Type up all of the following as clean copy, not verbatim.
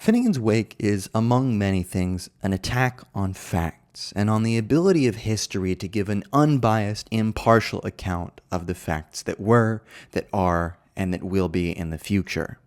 Finnegans Wake is, among many things, an attack on facts and on the ability of history to give an unbiased, impartial account of the facts that were, that are, and that will be in the future.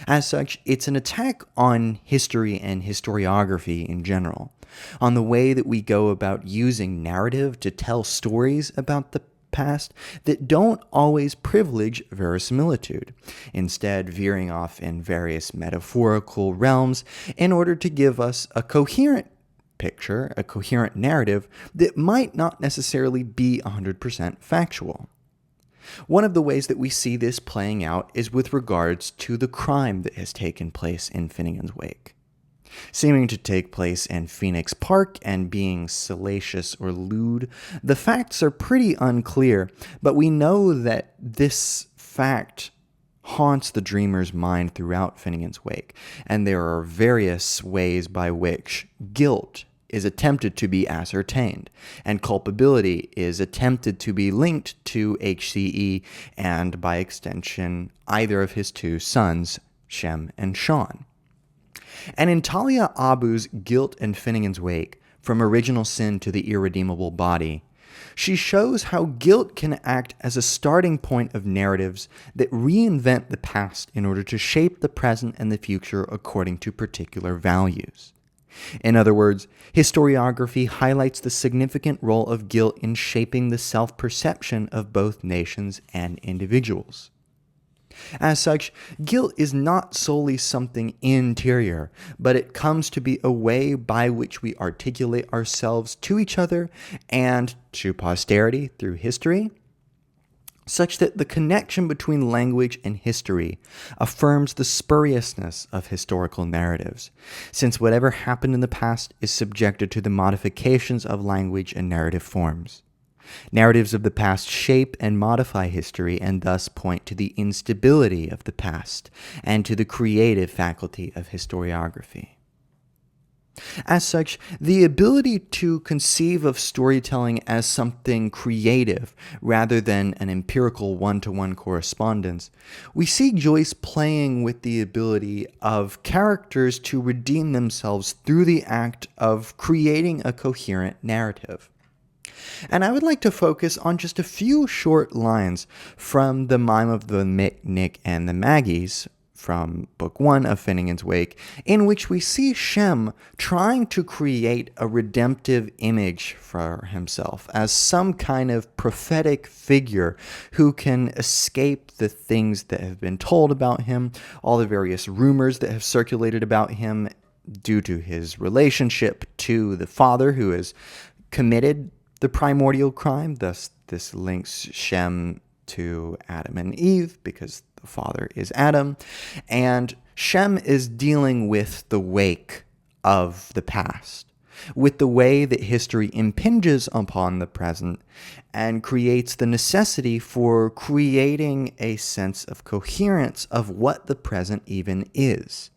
As such, it's an attack on history and historiography in general, on the way that we go about using narrative to tell stories about the past that don't always privilege verisimilitude, instead veering off in various metaphorical realms in order to give us a coherent picture, a coherent narrative that might not necessarily be 100% factual. One of the ways that we see this playing out is with regards to the crime that has taken place in Finnegans Wake. Seeming to take place in Phoenix Park and being salacious or lewd, the facts are pretty unclear, but we know that this fact haunts the dreamer's mind throughout Finnegans Wake, and there are various ways by which guilt is attempted to be ascertained, and culpability is attempted to be linked to HCE and, by extension, either of his two sons, Shem and Sean. And in Talia Abu's Guilt and Finnegans Wake, From Original Sin to the Irredeemable Body, she shows how guilt can act as a starting point of narratives that reinvent the past in order to shape the present and the future according to particular values. In other words, historiography highlights the significant role of guilt in shaping the self-perception of both nations and individuals. As such, guilt is not solely something interior, but it comes to be a way by which we articulate ourselves to each other and to posterity through history, such that the connection between language and history affirms the spuriousness of historical narratives, since whatever happened in the past is subjected to the modifications of language and narrative forms. Narratives of the past shape and modify history and thus point to the instability of the past and to the creative faculty of historiography. As such, the ability to conceive of storytelling as something creative rather than an empirical one-to-one correspondence, we see Joyce playing with the ability of characters to redeem themselves through the act of creating a coherent narrative. And I would like to focus on just a few short lines from The Mime of the Mick, Nick, and the Maggies, from Book 1 of Finnegans Wake, in which we see Shem trying to create a redemptive image for himself as some kind of prophetic figure who can escape the things that have been told about him, all the various rumors that have circulated about him due to his relationship to the father who has committed the primordial crime. Thus, this links Shem to Adam and Eve because the father is Adam, and Shem is dealing with the wake of the past, with the way that history impinges upon the present and creates the necessity for creating a sense of coherence of what the present even is.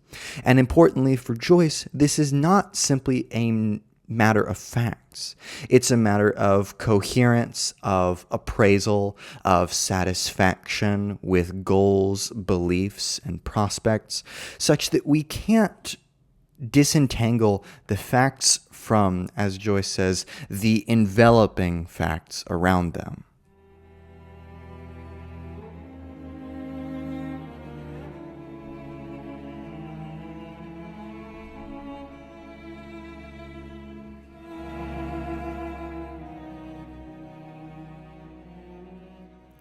And importantly for Joyce, this is not simply a matter of facts. It's a matter of coherence, of appraisal, of satisfaction with goals, beliefs, and prospects, such that we can't disentangle the facts from, as Joyce says, the enveloping facts around them.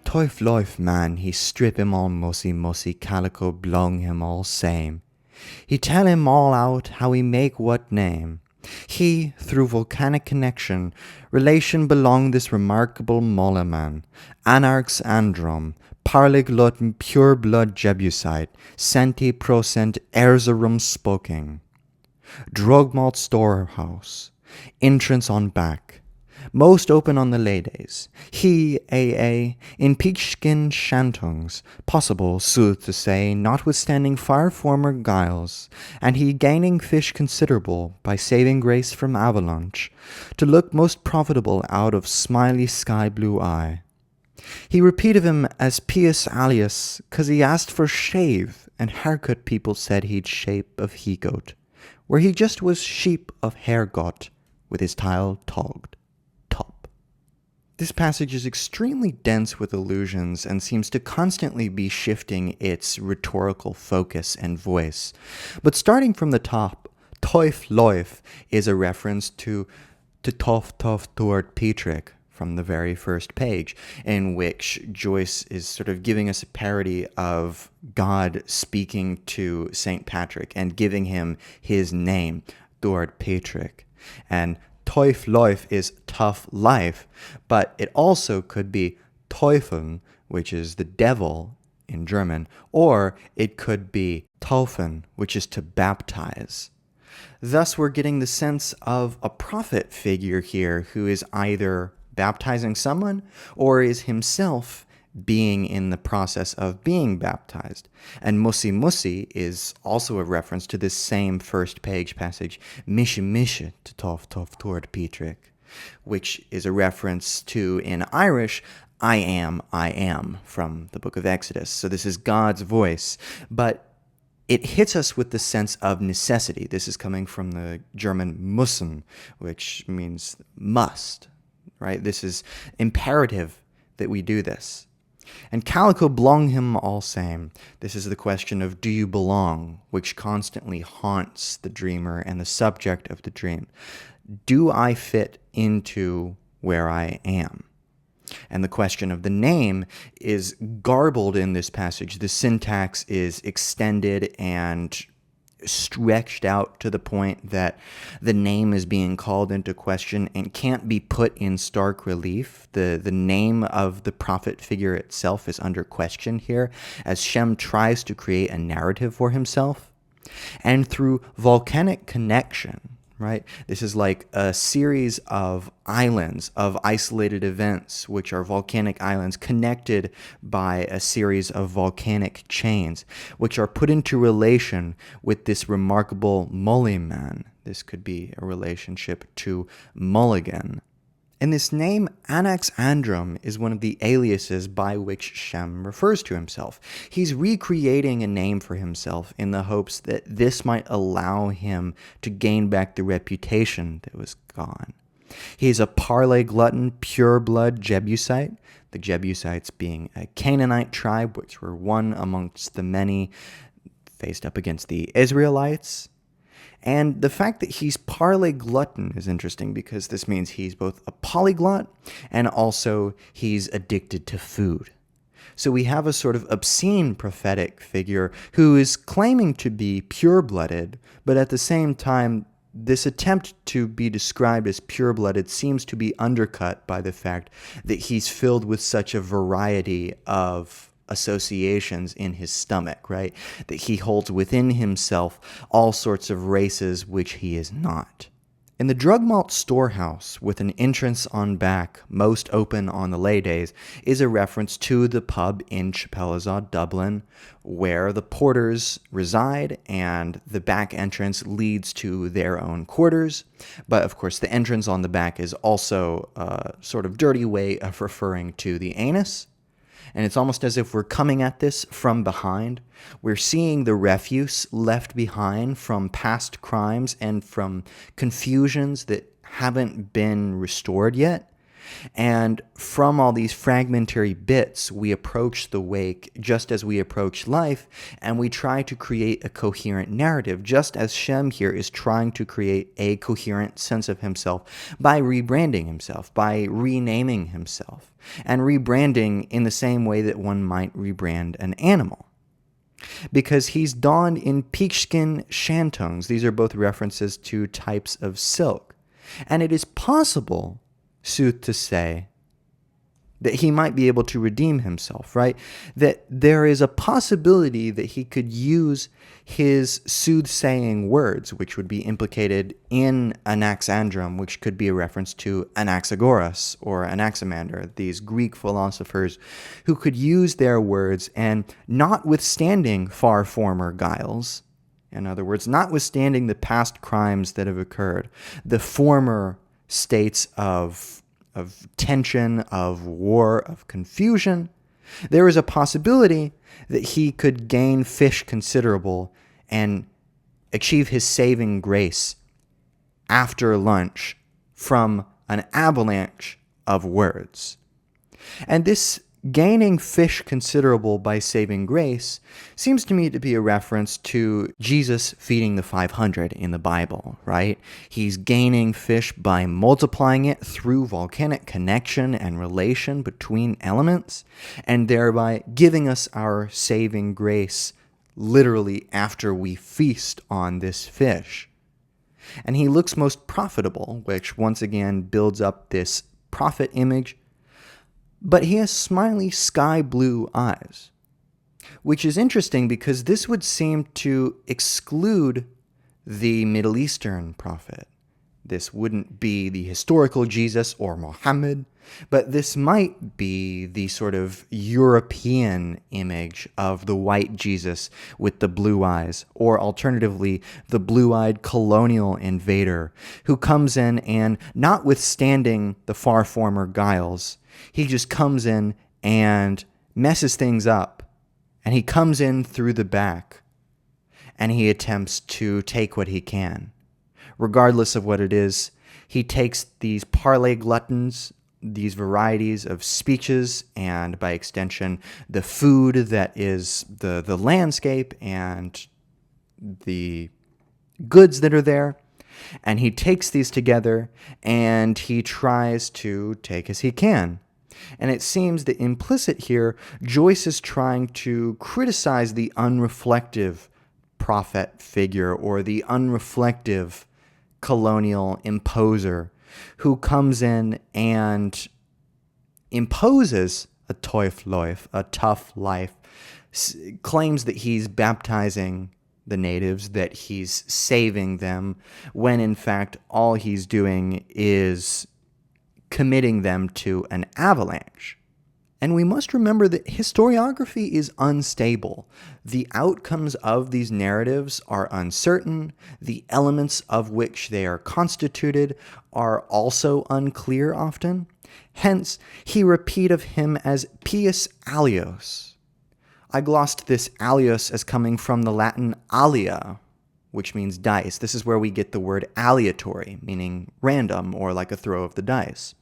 Teuf läuft man, he strip him all mussy, calico blong him all same. He tell him all out how he make what name. He, through volcanic connection, relation belong this remarkable Moleman, Anarchs Androm, Parliglot pure blood Jebusite, centi procent Erzurum spoking. Drogmalt storehouse, entrance on back. Most open on the ladies. He, in peachskin shantungs, possible, sooth to say, notwithstanding far former guiles, and he gaining fish considerable by saving grace from avalanche, to look most profitable out of smiley sky blue eye. He repeat of him as pious alias, 'cause he asked for shave, and haircut people said he'd shape of he-goat, where he just was sheep of hair got, with his tile togged top. This passage is extremely dense with allusions and seems to constantly be shifting its rhetorical focus and voice. But starting from the top, Teuf Läuf is a reference to Tof Tof Tuart Petrick from the very first page, in which Joyce is sort of giving us a parody of God speaking to St. Patrick and giving him his name, Tuart Petrick. And Teuf Läuf is tough life, but it also could be Teufel, which is the devil in German, or it could be Taufen, which is to baptize. Thus, we're getting the sense of a prophet figure here who is either baptizing someone or is himself being in the process of being baptized. And Musi Musi is also a reference to this same first page passage, Mishe Mishe to Tof Tof Tuart Petrick, which is a reference to, in Irish, I am, from the book of Exodus. So this is God's voice, but it hits us with the sense of necessity. This is coming from the German müssen, which means must, right? This is imperative that we do this. And Calico belong him all same. This is the question of do you belong, which constantly haunts the dreamer and the subject of the dream. Do I fit into where I am? And the question of the name is garbled in this passage. The syntax is extended and stretched out to the point that the name is being called into question and can't be put in stark relief. The name of the prophet figure itself is under question here, as Shem tries to create a narrative for himself. And through volcanic connection, right? This is like a series of islands, of isolated events, which are volcanic islands connected by a series of volcanic chains, which are put into relation with this remarkable Mulliman. This could be a relationship to Mulligan. And this name, Anaxandrum, is one of the aliases by which Shem refers to himself. He's recreating a name for himself in the hopes that this might allow him to gain back the reputation that was gone. He is a parley glutton, pure-blood Jebusite, the Jebusites being a Canaanite tribe, which were one amongst the many faced up against the Israelites. And the fact that he's parley glutton is interesting because this means he's both a polyglot and also he's addicted to food. So we have a sort of obscene prophetic figure who is claiming to be pure-blooded, but at the same time, this attempt to be described as pure-blooded seems to be undercut by the fact that he's filled with such a variety of associations in his stomach, right? That he holds within himself all sorts of races which he is not. In the drug malt storehouse, with an entrance on back, most open on the lay days, is a reference to the pub in Chapelizod, Dublin, where the porters reside, and the back entrance leads to their own quarters. But of course, the entrance on the back is also a sort of dirty way of referring to the anus. And it's almost as if we're coming at this from behind. We're seeing the refuse left behind from past crimes and from confusions that haven't been restored yet. And from all these fragmentary bits, we approach the wake just as we approach life, and we try to create a coherent narrative, just as Shem here is trying to create a coherent sense of himself by rebranding himself, by renaming himself, and rebranding in the same way that one might rebrand an animal. Because he's donned in peakskin shantungs. These are both references to types of silk. And it is possible, sooth to say, that he might be able to redeem himself, right? That there is a possibility that he could use his soothsaying words, which would be implicated in Anaxandrum, which could be a reference to Anaxagoras or Anaximander, these Greek philosophers who could use their words and, notwithstanding far former guiles, in other words, notwithstanding the past crimes that have occurred, the former states of tension, of war, of confusion, There is a possibility that he could gain fish considerable and achieve his saving grace after lunch from an avalanche of words. And this gaining fish considerable by saving grace seems to me to be a reference to Jesus feeding the 500 in the Bible, right? He's gaining fish by multiplying it through volcanic connection and relation between elements, and thereby giving us our saving grace literally after we feast on this fish. And he looks most profitable, which once again builds up this prophet image. But he has smiley sky blue eyes, which is interesting because this would seem to exclude the Middle Eastern prophet. This wouldn't be the historical Jesus or Muhammad, but this might be the sort of European image of the white Jesus with the blue eyes, or alternatively, the blue-eyed colonial invader who comes in and, notwithstanding the far former guiles, he just comes in and messes things up, and he comes in through the back, and he attempts to take what he can. Regardless of what it is, he takes these parlay gluttons, these varieties of speeches, and by extension, the food that is the landscape and the goods that are there, and he takes these together, and he tries to take as he can. And it seems that implicit here, Joyce is trying to criticize the unreflective prophet figure or the unreflective colonial imposer who comes in and imposes a tough life, claims that he's baptizing the natives, that he's saving them, when in fact all he's doing is committing them to an avalanche. And we must remember that historiography is unstable. The outcomes of these narratives are uncertain. The elements of which they are constituted are also unclear often. Hence, he repeat of him as pius alios. I glossed this alios as coming from the Latin alia, which means dice. This is where we get the word aleatory, meaning random or like a throw of the dice.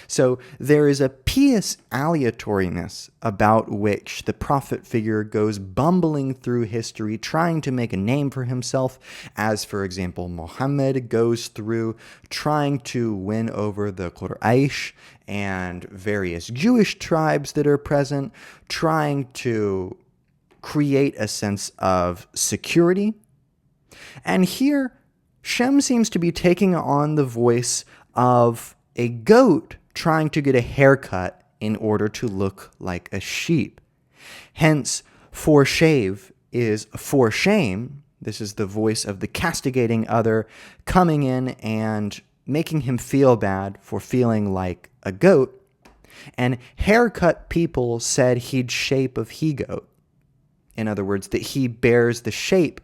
So there is a pious aleatoriness about which the prophet figure goes bumbling through history, trying to make a name for himself, as, for example, Muhammad goes through trying to win over the Quraysh and various Jewish tribes that are present, trying to create a sense of security. And here, Shem seems to be taking on the voice of a goat trying to get a haircut in order to look like a sheep. Hence, for shave is for shame. This is the voice of the castigating other coming in and making him feel bad for feeling like a goat. And haircut people said he'd shape of he-goat. In other words, that he bears the shape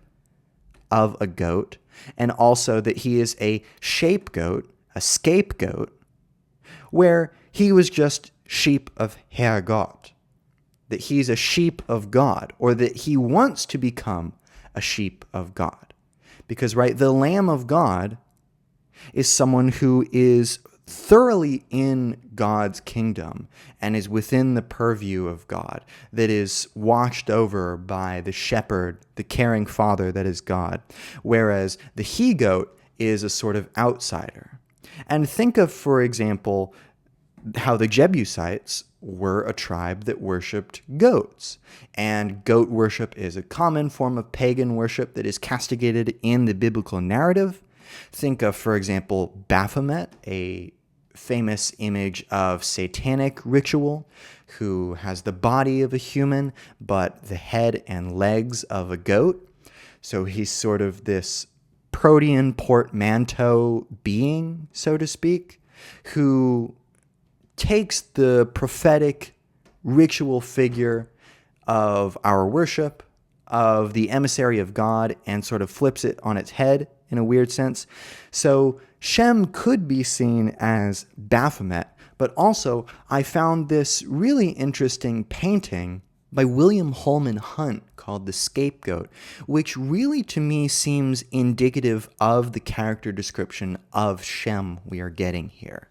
of a goat, and also that he is a shapegoat, a scapegoat, where he was just sheep of Herrgott, that he's a sheep of God, or that he wants to become a sheep of God. Because, right, the Lamb of God is someone who is thoroughly in God's kingdom and is within the purview of God, that is watched over by the shepherd, the caring father that is God, whereas the he-goat is a sort of outsider. And think of, for example, how the Jebusites were a tribe that worshipped goats. And goat worship is a common form of pagan worship that is castigated in the biblical narrative. Think of, for example, Baphomet, a famous image of satanic ritual, who has the body of a human, but the head and legs of a goat. So he's sort of this protean portmanteau being, so to speak, who takes the prophetic ritual figure of our worship, of the emissary of God, and sort of flips it on its head in a weird sense. So Shem could be seen as Baphomet, But also, I found this really interesting painting by William Holman Hunt called The Scapegoat, which really to me seems indicative of the character description of Shem we are getting here.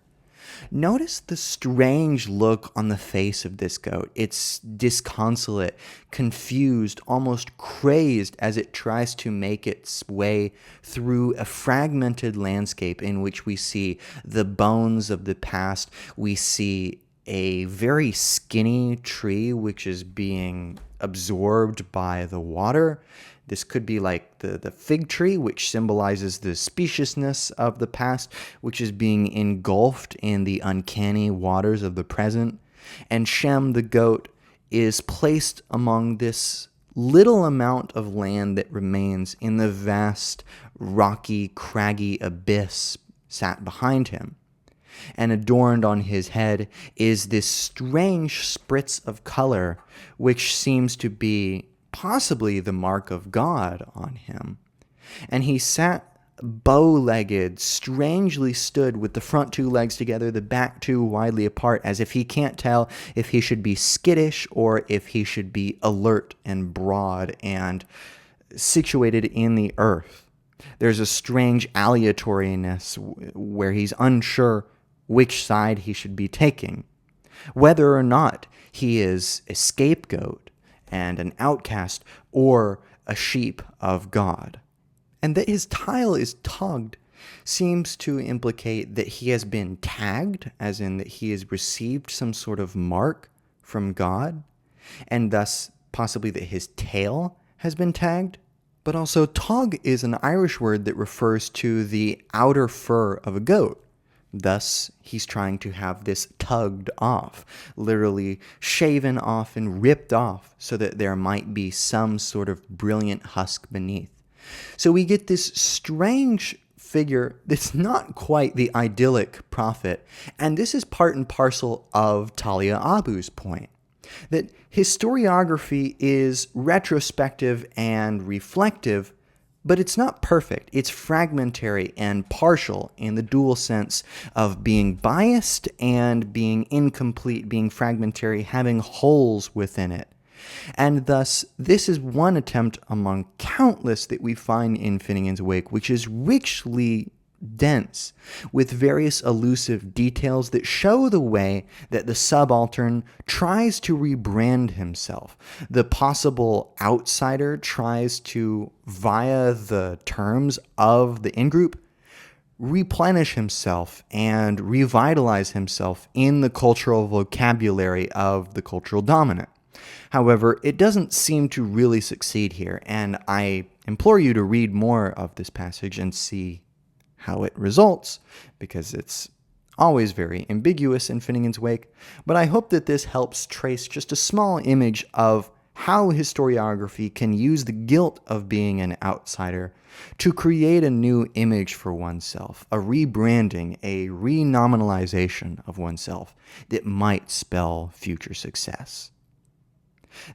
Notice the strange look on the face of this goat. It's disconsolate, confused, almost crazed as it tries to make its way through a fragmented landscape in which we see the bones of the past. We see a very skinny tree which is being absorbed by the water. This could be like the fig tree, which symbolizes the speciousness of the past, which is being engulfed in the uncanny waters of the present. And Shem, the goat, is placed among this little amount of land that remains in the vast, rocky, craggy abyss sat behind him. And adorned on his head is this strange spritz of color, which seems to be possibly the mark of God on him. And he sat bow-legged, strangely stood with the front two legs together, the back two widely apart, as if he can't tell if he should be skittish or if he should be alert and broad and situated in the earth. There's a strange aleatoriness where he's unsure which side he should be taking, whether or not he is a scapegoat and an outcast, or a sheep of God. And that his tile is tugged seems to implicate that he has been tagged, as in that he has received some sort of mark from God, and thus possibly that his tail has been tagged. But also, tog is an Irish word that refers to the outer fur of a goat. Thus, he's trying to have this tugged off, literally shaven off and ripped off so that there might be some sort of brilliant husk beneath. So we get this strange figure that's not quite the idyllic prophet, and this is part and parcel of Talia Abu's point, that historiography is retrospective and reflective, but it's not perfect. It's fragmentary and partial in the dual sense of being biased and being incomplete, being fragmentary, having holes within it. And thus, this is one attempt among countless that we find in Finnegans Wake, which is richly dense with various elusive details that show the way that the subaltern tries to rebrand himself. The possible outsider tries to, via the terms of the in-group, replenish himself and revitalize himself in the cultural vocabulary of the cultural dominant. However, it doesn't seem to really succeed here, and I implore you to read more of this passage and see how it results, because it's always very ambiguous in Finnegans Wake. But I hope that this helps trace just a small image of how historiography can use the guilt of being an outsider to create a new image for oneself, a rebranding, a renominalization of oneself that might spell future success.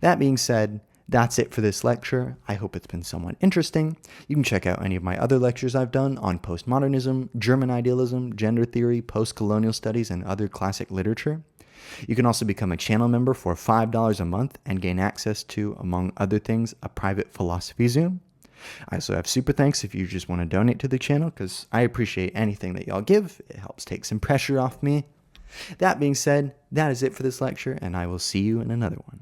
That being said, that's it for this lecture. I hope it's been somewhat interesting. You can check out any of my other lectures I've done on postmodernism, German idealism, gender theory, post-colonial studies, and other classic literature. You can also become a channel member for $5 a month and gain access to, among other things, a private philosophy Zoom. I also have super thanks if you just want to donate to the channel, because I appreciate anything that y'all give. It helps take some pressure off me. That being said, that is it for this lecture, and I will see you in another one.